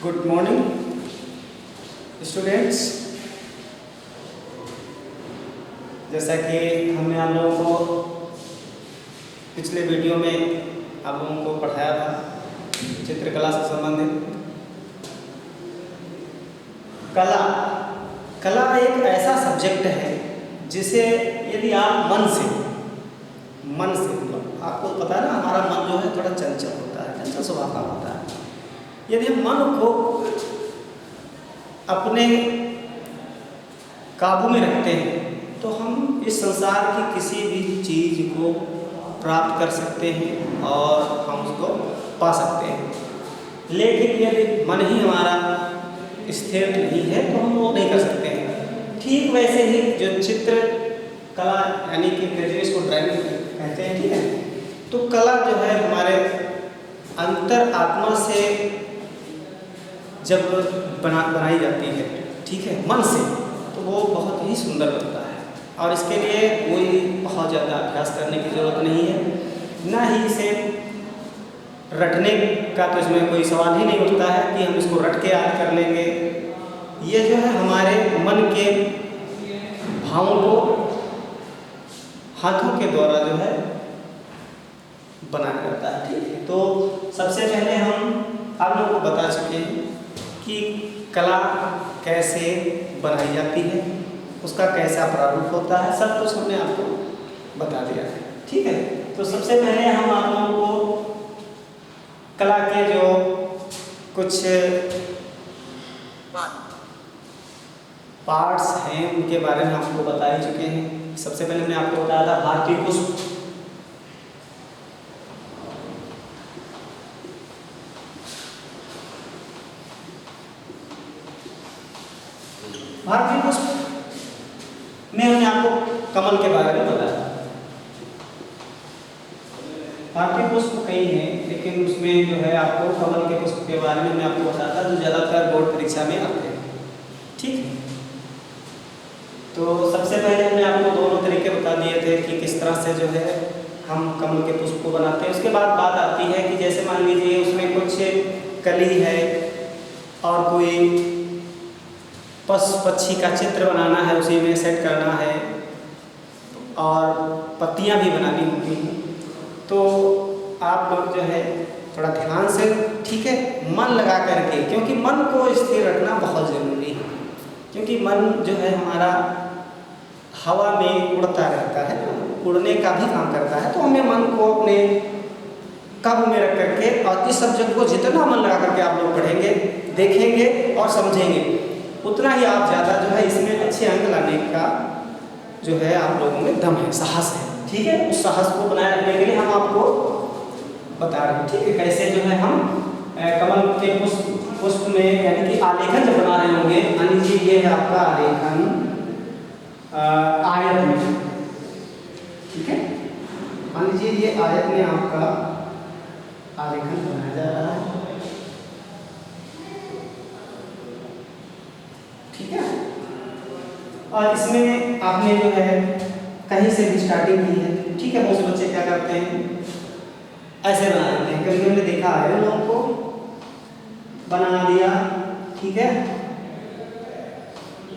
Good morning students. जैसा कि हमने आप लोगों को पिछले वीडियो में आप लोगों को पढ़ाया था चित्रकला से संबंधित। कला कला एक ऐसा सब्जेक्ट है जिसे यदि आप मन से आपको पता है ना, हमारा मन जो है थोड़ा चंचल होता है, चंचल स्वभाव का होता है। यदि हम मन को अपने काबू में रखते हैं तो हम इस संसार की किसी भी चीज़ को प्राप्त कर सकते हैं और हम उसको पा सकते हैं। लेकिन यदि मन ही हमारा स्थिर नहीं है तो हम वो नहीं कर सकते हैं। ठीक वैसे ही जो चित्र कला यानी कि इसको ड्राइंग कहते हैं, ठीक है। तो कला जो है हमारे अंतर आत्मा से जब बनाई जाती है, ठीक है, मन से, तो वो बहुत ही सुंदर बनता है। और इसके लिए कोई बहुत ज़्यादा अभ्यास करने की ज़रूरत नहीं है, ना ही इसे रटने का तो इसमें कोई सवाल ही नहीं उठता है कि हम इसको रट के याद कर लेंगे। ये जो है हमारे मन के भावों को हाथों के द्वारा जो है बनाया जाता है, ठीक है। तो सबसे पहले हम आप लोगों को बता चुके हैं कि कला कैसे बनाई जाती है, उसका कैसा प्रारूप होता है, सब कुछ हमने आपको बता दिया है, ठीक है। तो सबसे पहले हम आप लोगों को कला के जो कुछ पार्ट्स हैं उनके बारे में आपको बता ही चुके हैं। सबसे पहले हमने आपको बताया था भारतीय पुष्प। भारतीय पुष्प में हमने आपको कमल के बारे में बताया। भारतीय पुष्प कई हैं, लेकिन उसमें जो है आपको कमल के पुष्प के बारे में मैं आपको बताया था, जो ज़्यादातर बोर्ड परीक्षा में आते हैं, ठीक है। तो सबसे पहले हमने आपको दोनों तरीके बता दिए थे कि किस तरह से जो है हम कमल के पुष्प को बनाते हैं। उसके बाद बात आती है कि जैसे मान लीजिए उसमें कुछ कली है और कोई पक्षी का चित्र बनाना है, उसी में सेट करना है और पत्तियां भी बनानी होती हैं। तो आप लोग जो है थोड़ा ध्यान से, ठीक है, मन लगा करके, क्योंकि मन को स्थिर रखना बहुत ज़रूरी है, क्योंकि मन जो है हमारा हवा में उड़ता रहता है, उड़ने का भी काम करता है। तो हमें मन को अपने काबू में रख करके और इस सब्जेक्ट को जितना मन लगा करके आप लोग पढ़ेंगे, देखेंगे और समझेंगे, उतना ही आप ज़्यादा जो है इसमें अच्छे अंक लाने का जो है आप लोगों में दम है, साहस है, ठीक है। उस साहस को बनाए रखने के लिए हम आपको बता रहे हैं, ठीक है, कैसे जो है हम कमल के पुष्प में यानी कि आलेखन जब बना रहे होंगे। मान लीजिए ये है आपका आलेखन आयत में, ठीक है। मान लीजिए ये आयत में आपका आलेखन बनाया जा रहा है, ठीक है। और इसमें आपने जो है कहीं से भी स्टार्टिंग की है, ठीक है। बहुत से बच्चे क्या करते हैं, ऐसे बना देते हैं। कभी हमने देखा है उन लोगों को बना दिया, ठीक है,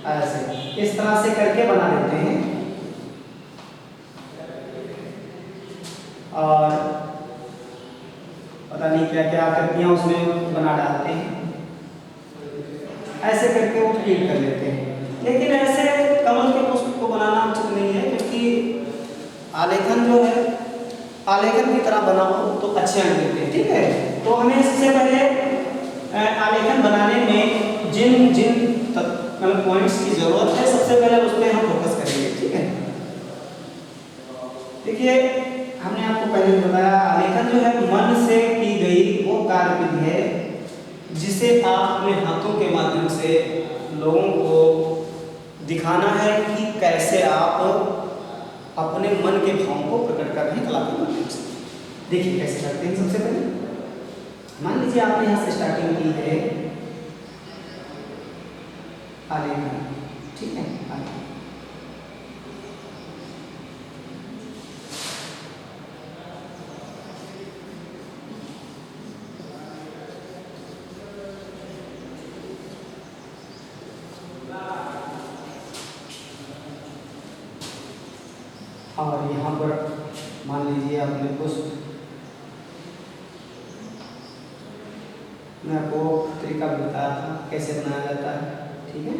ऐसे इस तरह से करके बना देते हैं और पता नहीं क्या क्या आकृतियां उसमें बना डालते हैं, ऐसे करके वो क्लिक कर लेते हैं। लेकिन ऐसे कमल के पुष्प को बनाना उचित नहीं है, क्योंकि आलेखन जो है आलेखन की तरह बनाओ तो अच्छे अंक देते हैं, ठीक है। तो हमें इससे पहले आलेखन बनाने में जिन जिन पॉइंट्स की जरूरत है, सबसे पहले उस पर हम फोकस करेंगे, ठीक है। देखिए हमने आपको पहले बताया आलेखन जो है मन से की गई वो कार्य विधि है जिसे आप अपने हाथों के माध्यम से लोगों को दिखाना है कि कैसे आप अपने मन के भावों को प्रकट कर रहे हैं कला के माध्यम से। देखिए कैसे करते हैं। सबसे पहले मान लीजिए आपने यहाँ से स्टार्टिंग की है आलेखन, ठीक है। और यहाँ पर मान लीजिए आपने कुछ, मैं आपको तरीका भी बताया था कैसे बनाया जाता है, ठीक है।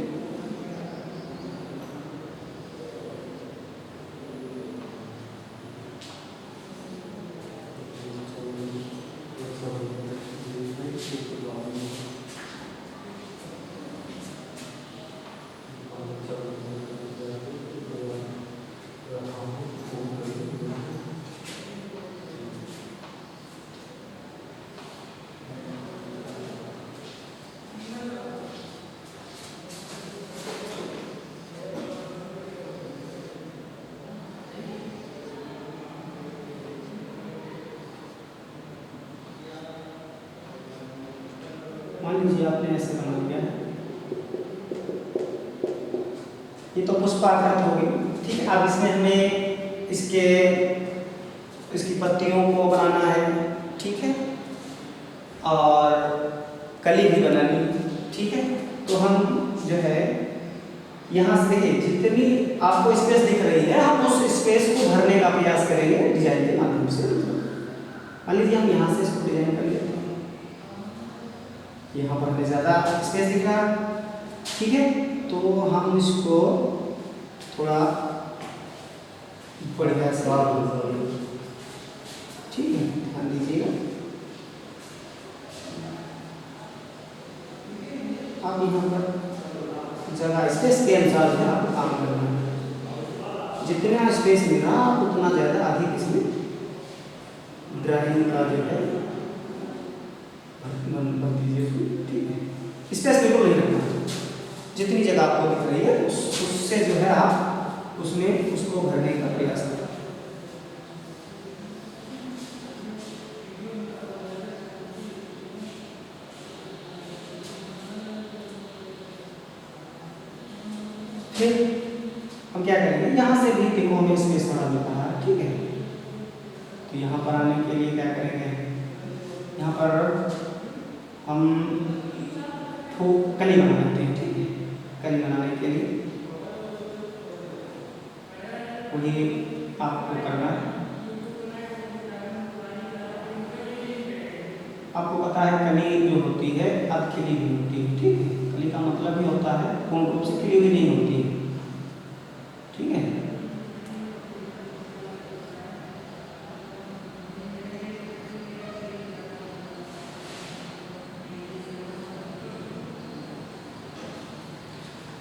मान लीजिए आपने ऐसे बना दिया, ये तो पुष्पाकृत हो गई, ठीक है। अब इसमें हमें इसकी पत्तियों को बनाना है, ठीक है, और कली भी बनानी, ठीक है। तो हम जो है यहाँ से जितनी आपको स्पेस दिख रही है, हम उस स्पेस को भरने का प्रयास करेंगे डिजाइन के माध्यम से। मान लीजिए हम यहाँ से इसको डिजाइन कर लेते हैं, यहाँ पर हमें ज़्यादा स्पेस दिख रहा है, ठीक है। तो हम इसको थोड़ा बढ़िया से, ठीक है, ध्यान दीजिएगा। आप यहाँ पर जगह स्पेस के अनुसार जो है आपको काम करना है, जितना स्पेस मिल रहा आप उतना ज़्यादा अधिक इसमें ड्राइंग का जो है बन दीजिए, ठीक है। स्पेस बिल्कुल नहीं रखना, जितनी जगह आपको दिख रही है उससे जो है आप उसमें उसको भरने का प्रयास करें। फिर हम क्या करेंगे, यहाँ से भी देखो हमें स्पेस थोड़ा मिलता है, ठीक है। तो यहाँ पर आने के लिए क्या करेंगे, यहाँ पर हम कली बना लेते हैं, ठीक है। कली बनाने के लिए वही आपको करना है। आपको पता है कली जो होती है अध खिली हुई होती है, ठीक है। कली का मतलब ही होता है पूर्ण रूप से खिली हुई नहीं होती है, ठीक है।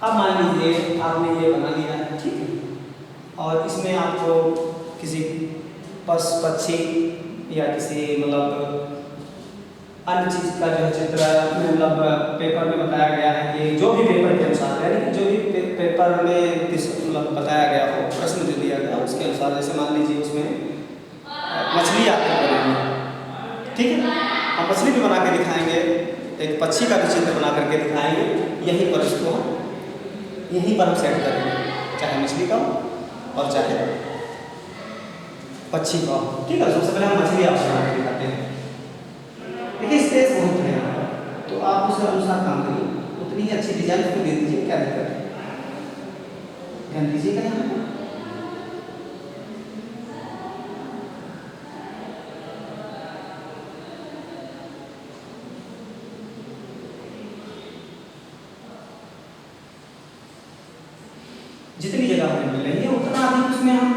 अब मान लीजिए आपने ये बना लिया है, ठीक है, और इसमें आपको किसी पक्षी या किसी मतलब अन्य चीज़ का जो है चित्र मतलब पेपर में बताया गया है कि जो भी पेपर के अनुसार, यानी जो भी पेपर में मतलब बताया गया हो, प्रश्न जो दिया गया उसके अनुसार, जैसे मान लीजिए उसमें मछली आपको बनानी, ठीक है। हम मछली भी बना के दिखाएंगे, एक पक्षी का भी चित्र बना करके दिखाएंगे, यहीं पर इसको यहीं पर हम सेट करेंगे, चाहे मछली का हो और चाहे पक्षी का हो, ठीक है। सबसे पहले हम मछली आपको बना के दिखाते हैं। देखिए स्पेस बहुत है, तो आप उस अनुसार काम करिए, उतनी ही अच्छी डिजाइन को दे दीजिए, क्या दिक्कत है, ध्यान दीजिएगा। यहाँ पर जितनी जगह हमें मिल रही है उतना अधिक उसमें हम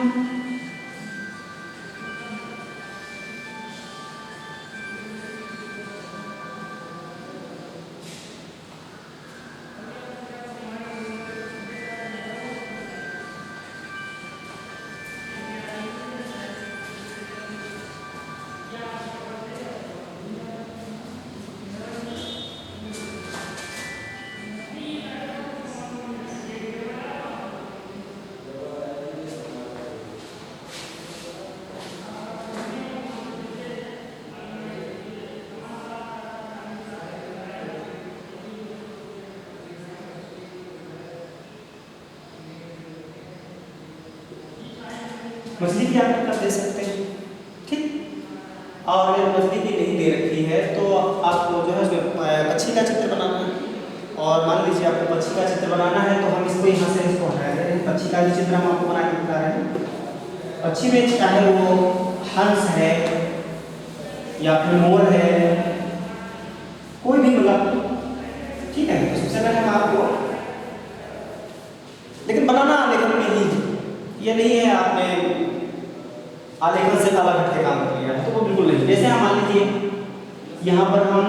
मछली की आकृति आप दे सकते हैं, ठीक। और अगर मछली की नहीं दे रखी है तो आपको जो है उसमें पक्षी का चित्र बनाना है, और मान लीजिए आपको पक्षी का चित्र बनाना है तो हम इसको यहाँ से इसको हटा रहे हैं, पक्षी का भी चित्र हम आपको बना के दिखा रहे हैं। पक्षी में चाहे वो हंस है या फिर मोर है, कोई भी मतलब, ठीक है। तो सबसे पहले हम आपको, लेकिन बनाना आलेखन में ही, ये नहीं है आपने आलेखन से अलग हटके काम कर लिया है, तो वो बिल्कुल नहीं। जैसे हम मान लीजिए यहाँ पर हम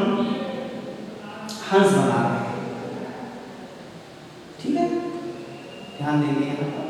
हंस बना रहे हैं, ठीक है, ध्यान देंगे यहाँ पर।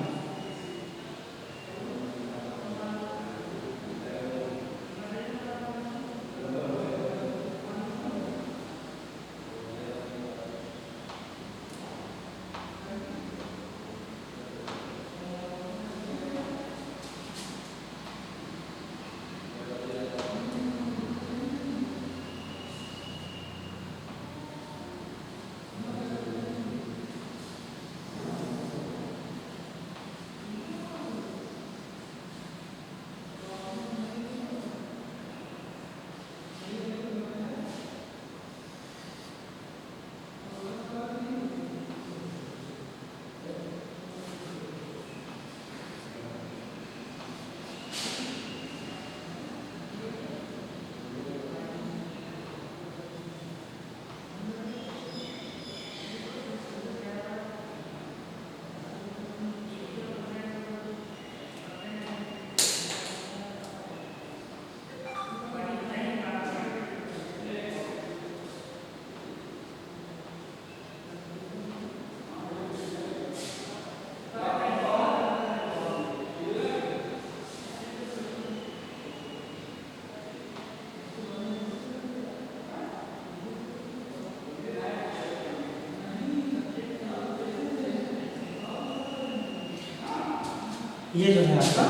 ये जो है आपका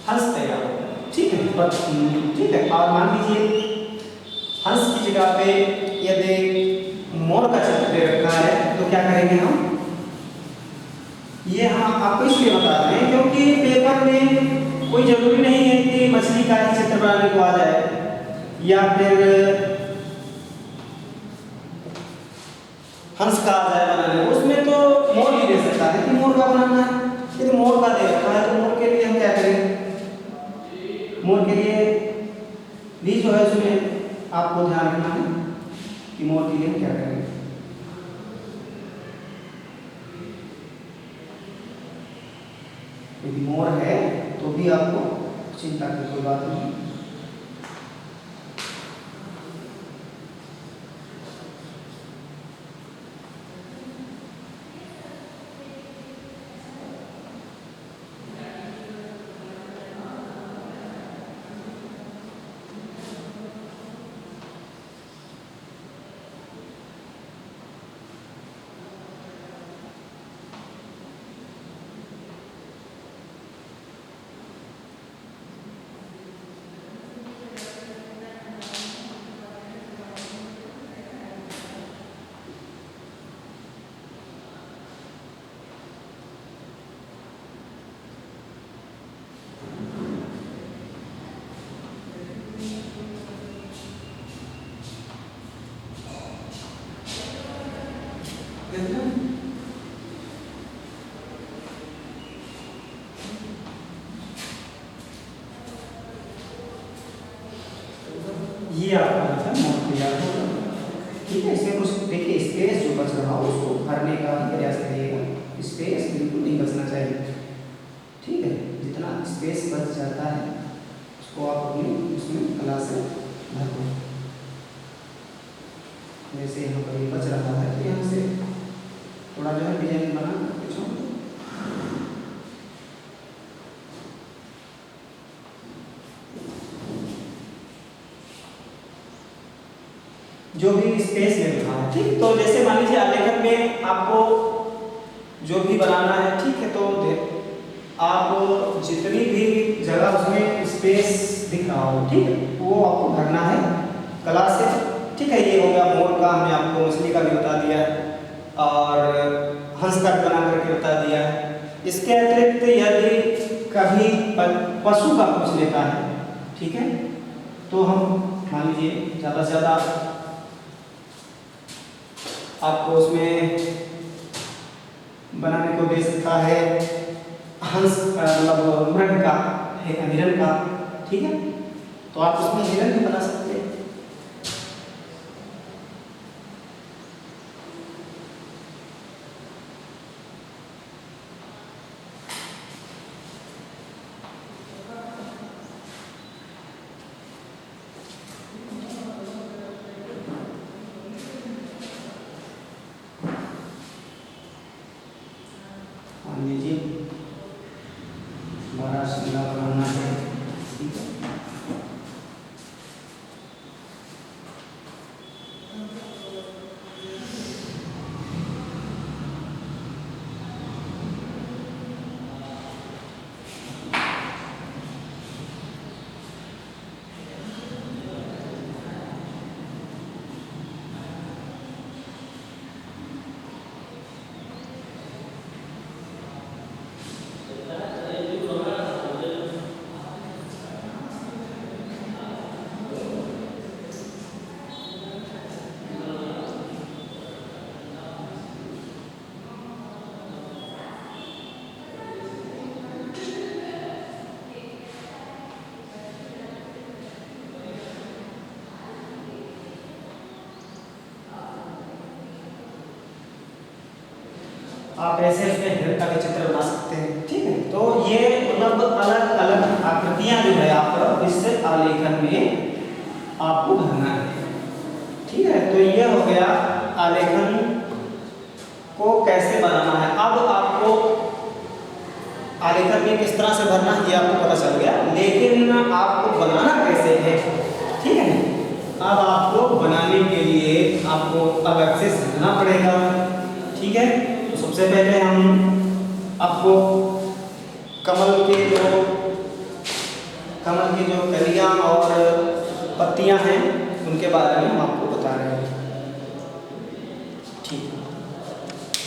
हंस तैयार हो गया, ठीक है। ठीक है, और मान लीजिए हंस की जगह पे यदि मोर का चित्र दे रखा है, तो क्या करेंगे हम, ये हम आपको इसलिए बता रहे हैं क्योंकि पेपर में कोई जरूरी नहीं है कि मछली का ही चित्र बनाने को आ जाए या फिर हंस का आ जाए बनाने को, उसमें तो मोर भी दे सकता है कि मोर का बनाना है। यदि मोर का दे रखा है तो मोर के लिए हम क्या करेंगे, मोर के लिए भी जो है उसमें आपको ध्यान रखना है कि मोर के लिए हम क्या करेंगे। यदि मोर है तो भी आपको चिंता की कोई बात नहीं। ये आपका मतलब मोर तैयार होगा, ठीक है। इसमें कुछ देखिए स्पेस जो बच रहा हो उसको भरने का भी प्रयास करिएगा, स्पेस बिल्कुल नहीं बचना चाहिए, ठीक है। जितना स्पेस बच जाता है उसको आप अपनी उसमें कला से भर दो। जैसे यहाँ पर ये बच रहा है तो यहाँ से थोड़ा जो है डिजाइन बना कुछ जो भी स्पेस ले रहा है, ठीक। तो जैसे मान लीजिए आलेखन में आपको जो भी बनाना है, ठीक है, तो आप जितनी भी जगह उसमें स्पेस दिख रहा हो, ठीक है, वो आपको भरना है कला से, ठीक है। ये हो गया मोर का, हमने आपको मछली का भी बता दिया है और हंस का बना करके बता दिया है। इसके अतिरिक्त यदि कभी पशु का कुछ लेता है, ठीक है, तो हम मान लीजिए ज़्यादा से ज़्यादा आपको उसमें बनाने को दे सकता है हंस मतलब मृग का, एक हिरण का, ठीक है। तो आप उसमें हिरण भी बना सकते हैं। मान लीजिए बड़ा शिमला बनाना है, ठीक है। आप ऐसे उसमें हिरण का भी चित्र बना सकते हैं, ठीक है। तो ये मतलब अलग अलग आकृतियां जो है आप इस आलेखन में आपको भरना है, ठीक है। तो ये हो गया आलेखन को कैसे बनाना है। अब आपको आलेखन में किस तरह से भरना है ये आपको पता चल गया, लेकिन आपको बनाना कैसे है, ठीक है। अब आपको बनाने के लिए आपको अलग से सीखना पड़ेगा, ठीक है। तो सबसे पहले हम आपको कमल की जो कलियां और पत्तियां हैं उनके बारे में हम आपको बता रहे हैं, ठीक है।